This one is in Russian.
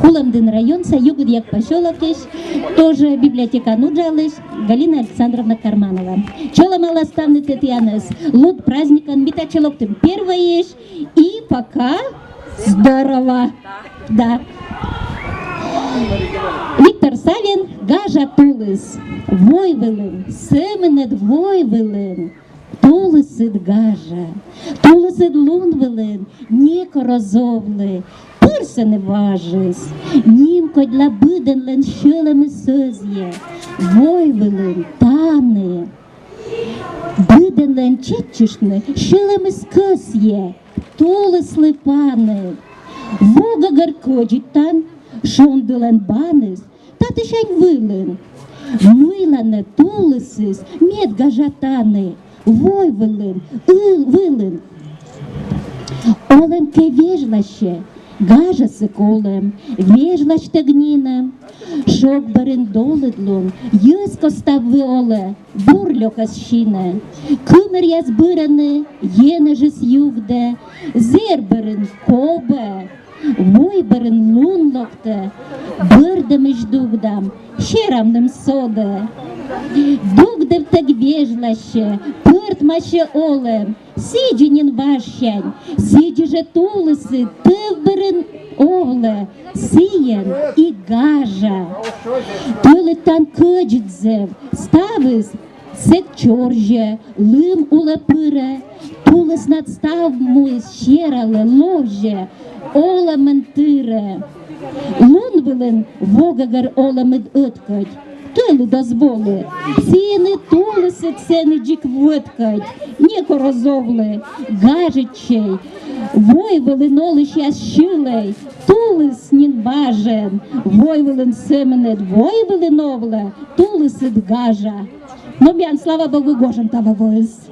Хуламдын район, Саюгудьяк поселокиш, тоже библиотека Нуджалыш, Галина Александровна Карманова. Чолом аластавны Татьянес, лут праздникан, битачелоктым первое и пока здорово. Да. Виктор Савин, Гажа Тулыс, Войвелын, Семенет Войвелын, Тулысыд Гажа, Тулысыд Лунвелын, Неко Розовлы, Пырсыны важыс, Нимко для Быденлен Шелем и Созье, Войвелын, Таны, Быденлен Четчишны, Шелем и Скосье, Тулыслы Паны, Вога Гаркоджитан, Шондылен баныс, татышань вылын. Мыланы тулысыз, мед гажатаны, войвылын, вылын. Олем ке вежлаще, гажасы колем, вежлаш тагнина. Шок барин долыдлун, юско ставы оле, бурлёкас шине. Кымыр яз быраны, енежыс югде, зер барин кобе. Войбарын лунлокты, бырдымыш дугдам, шерамным соды. Дугдым так вежлаще, пыртмаще олем, сиджинин вашань, сиджиже тулысы, тывбырын оле, сиен и гажа. Тылытан кыджидзев, ставыз, сек чорже, лым уле пыре, тулыс надстав муис щерале ложе, ола ментире. Лунвелен вогагар ола мед ыткать, тылу дозволи, сіни тулиси цени джик виткать, неко розовли, гажичей, войвелен олиш яс шилей, тулис нін важен, войвелен семенет, войвелен овле, тулисит гажа. Но бян, слава Богу, гожен тава воис.